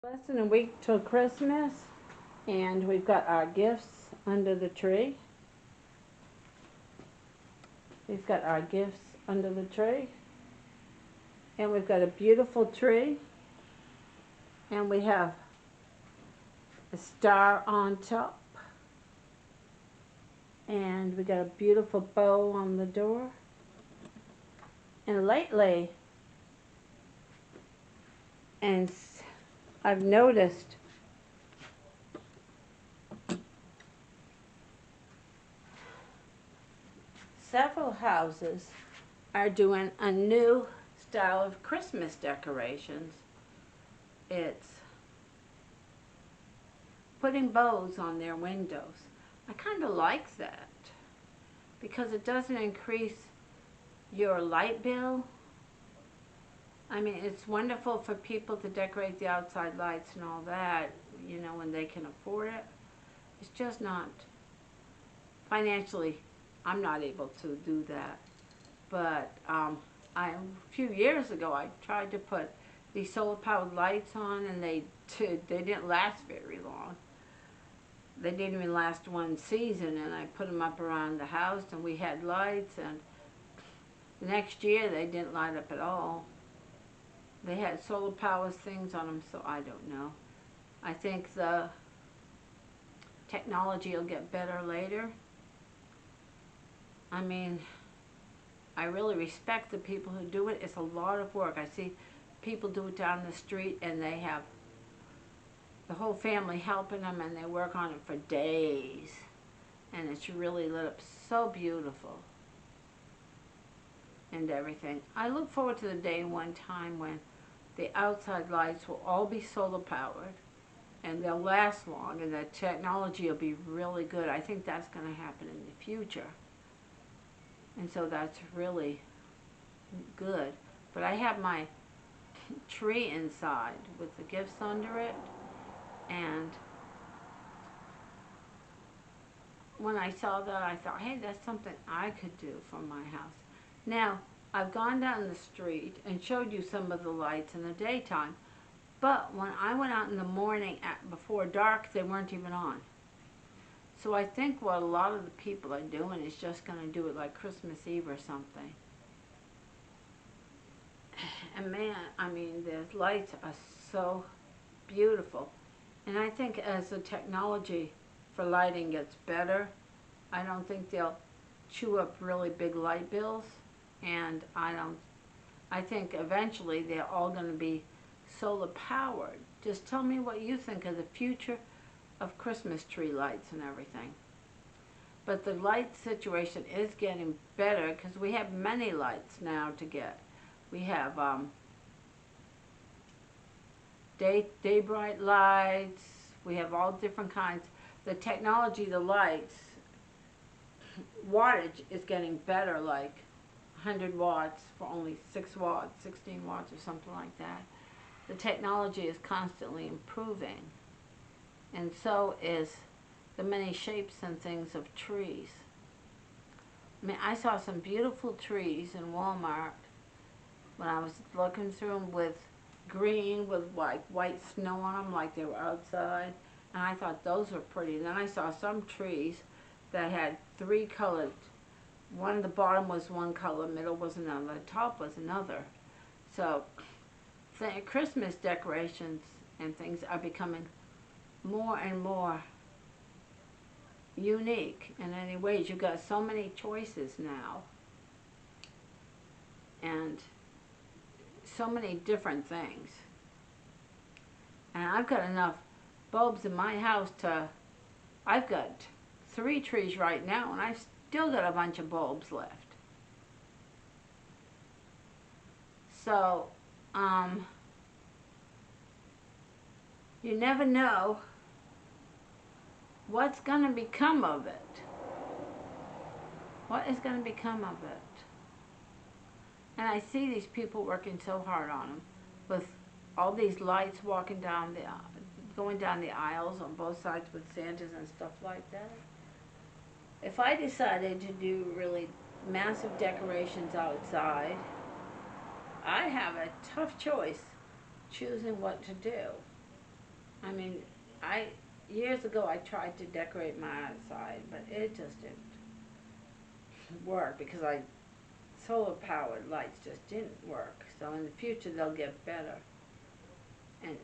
Less than a week till Christmas, and we've got our gifts under the tree. We've got our gifts under the tree, and we've got a beautiful tree, and we have a star on top, and we got a beautiful bow on the door. And lately, and I've noticed several houses are doing a new style of Christmas decorations. It's putting bows on their windows. I kind of like that because it doesn't increase your light bill. I mean, it's wonderful for people to decorate the outside lights and all that, you know, when they can afford it. It's just not financially, I'm not able to do that. But a few years ago, I tried to put these solar-powered lights on, and they didn't last very long. They didn't even last one season, and I put them up around the house, and we had lights, and the next year they didn't light up at all. They had solar power things on them, so I don't know. I think the technology will get better later. I mean, I really respect the people who do it. It's a lot of work. I see people do it down the street, and they have the whole family helping them, and they work on it for days. And it's really lit up so beautiful and everything. I look forward to the day one time when the outside lights will all be solar powered, and they'll last long, and the technology will be really good. I think that's going to happen in the future. And so that's really good. But I have my tree inside with the gifts under it, and when I saw that, I thought, hey, that's something I could do for my house. Now, I've gone down the street and showed you some of the lights in the daytime, but when I went out in the morning before dark, they weren't even on. So I think what a lot of the people are doing is just going to do it like Christmas Eve or something. And man, I mean, the lights are so beautiful. And I think as the technology for lighting gets better, I don't think they'll chew up really big light bills. And I think eventually they're all going to be solar powered. Just tell me what you think of the future of Christmas tree lights and everything. But the light situation is getting better because we have many lights now to get. We have day bright lights. We have all different kinds. The technology, the lights, wattage is getting better, like 100 watts for only 6 watts, 16 watts or something like that. The technology is constantly improving, and so is the many shapes and things of trees. I mean, I saw some beautiful trees in Walmart when I was looking through them with green with like white snow on them, like they were outside, and I thought those were pretty. Then I saw some trees that had 3 colored. One, the bottom was one color, middle was another, the top was another. So Christmas decorations and things are becoming more and more unique in any ways. You've got so many choices now, and so many different things. And I've got enough bulbs in my house I've got 3 trees right now, and I've still got a bunch of bulbs left. So, you never know what's going to become of it. What is going to become of it? And I see these people working so hard on them with all these lights going down the aisles on both sides with Santas and stuff like that. If I decided to do really massive decorations outside, I have a tough choice choosing what to do. I mean, years ago I tried to decorate my outside, but it just didn't work because solar powered lights just didn't work. So in the future they'll get better. And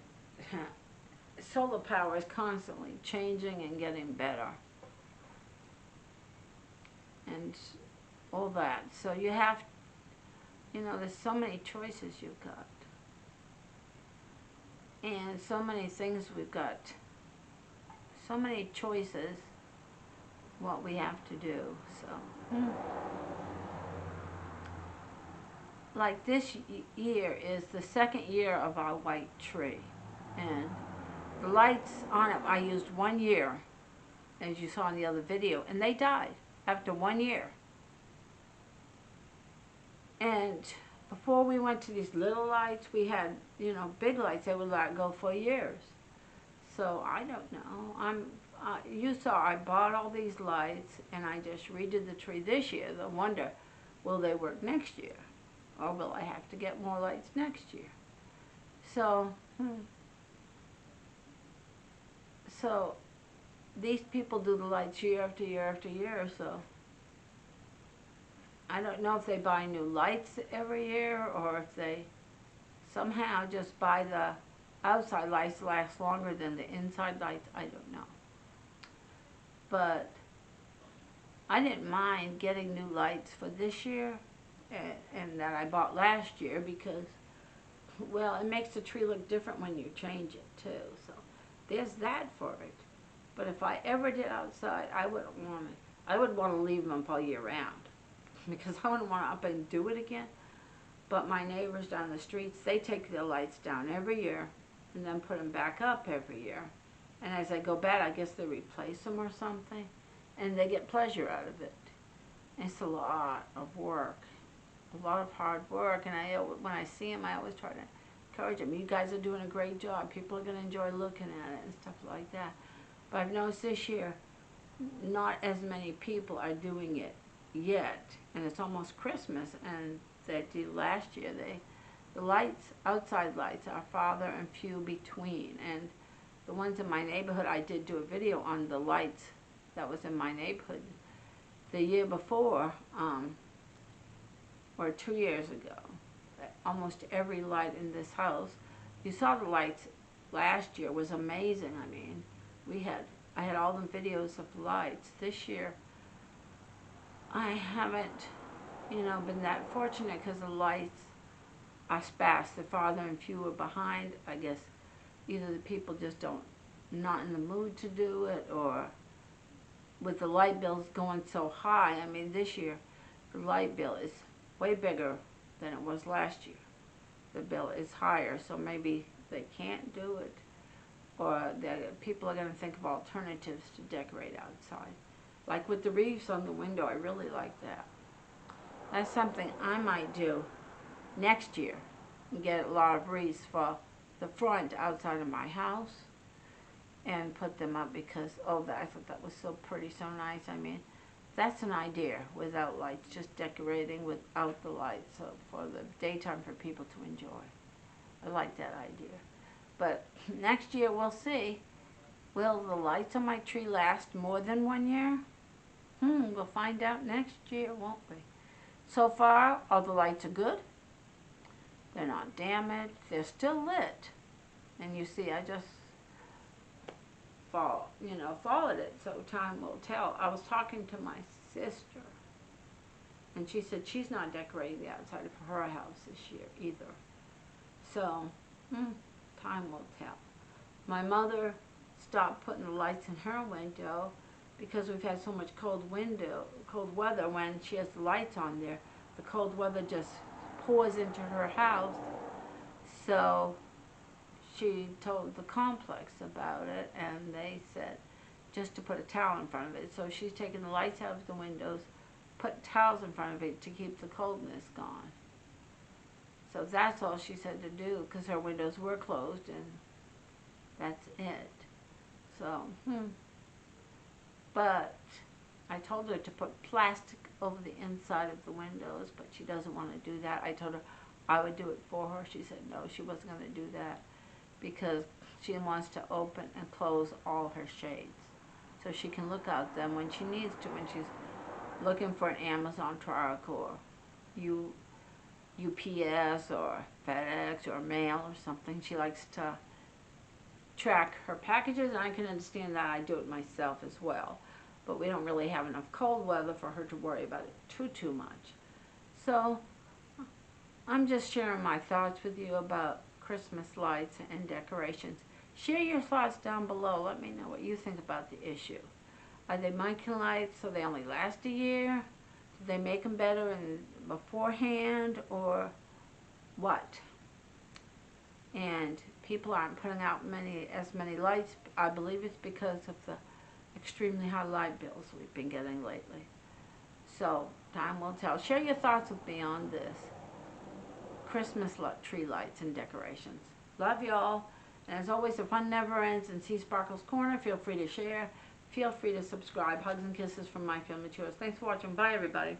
solar power is constantly changing and getting better. And all that. So you have, there's so many choices you've got. And so many things we've got. So many choices what we have to do. So like this year is the second year of our white tree. And the lights on it, I used 1 year, as you saw in the other video, and they died after 1 year. And before we went to these little lights, we had, big lights. They would let go for years. So I don't know. You saw I bought all these lights, and I just redid the tree this year. I wonder, will they work next year? Or will I have to get more lights next year? So, so these people do the lights year after year after year, so I don't know if they buy new lights every year or if they somehow just buy the outside lights last longer than the inside lights. I don't know. But I didn't mind getting new lights for this year and that I bought last year because, well, it makes the tree look different when you change it too. So there's that for it. But if I ever did outside, I would want to leave them all year round because I wouldn't want to up and do it again. But my neighbors down the streets, they take their lights down every year and then put them back up every year. And as they go bad, I guess they replace them or something. And they get pleasure out of it. It's a lot of work. A lot of hard work. And when I see them, I always try to encourage them. You guys are doing a great job. People are going to enjoy looking at it and stuff like that. But I've noticed this year, not as many people are doing it yet. And it's almost Christmas. And they did last year. The lights, outside lights, are farther and few between. And the ones in my neighborhood, I did do a video on the lights that was in my neighborhood the year before, or 2 years ago. Almost every light in this house, you saw the lights last year, was amazing. I mean, I had all the videos of lights. This year, I haven't, been that fortunate because the lights are sparse. They're farther and fewer behind. I guess either the people just not in the mood to do it, or with the light bills going so high. I mean, this year, the light bill is way bigger than it was last year. The bill is higher, so maybe they can't do it, or people are going to think of alternatives to decorate outside. Like with the wreaths on the window, I really like that. That's something I might do next year, and get a lot of wreaths for the front outside of my house and put them up because, I thought that was so pretty, so nice. I mean, that's an idea without lights, just decorating without the lights, so for the daytime for people to enjoy. I like that idea. But next year we'll see. Will the lights on my tree last more than 1 year? We'll find out next year, won't we? So far, all the lights are good. They're not damaged. They're still lit. And you see, I just followed it, so time will tell. I was talking to my sister, and she said she's not decorating the outside of her house this year either. So, time will tell. My mother stopped putting the lights in her window because we've had so much cold weather. When she has the lights on there, the cold weather just pours into her house. So she told the complex about it, and they said just to put a towel in front of it. So she's taken the lights out of the windows, put towels in front of it to keep the coldness gone. So that's all she said to do, because her windows were closed, and that's it. So, But I told her to put plastic over the inside of the windows, but she doesn't want to do that. I told her I would do it for her. She said no, she wasn't going to do that because she wants to open and close all her shades so she can look out them when she needs to, when she's looking for an Amazon truck or UPS or FedEx or mail or something. She likes to track her packages, and I can understand that. I do it myself as well. But we don't really have enough cold weather for her to worry about it too much. So I'm just sharing my thoughts with you about Christmas lights and decorations. Share your thoughts down below. Let me know what you think about the issue. Are they Munchkin lights so they only last a year? Do they make them better beforehand, or what? And people aren't putting out as many lights. I believe it's because of the extremely high light bills we've been getting lately. So time will tell. Share your thoughts with me on this Christmas tree lights and decorations. Love y'all. And as always, the fun never ends in seasparkles Corner. Feel free to share. Feel free to subscribe. Hugs and kisses from my family. Thanks for watching. Bye, everybody.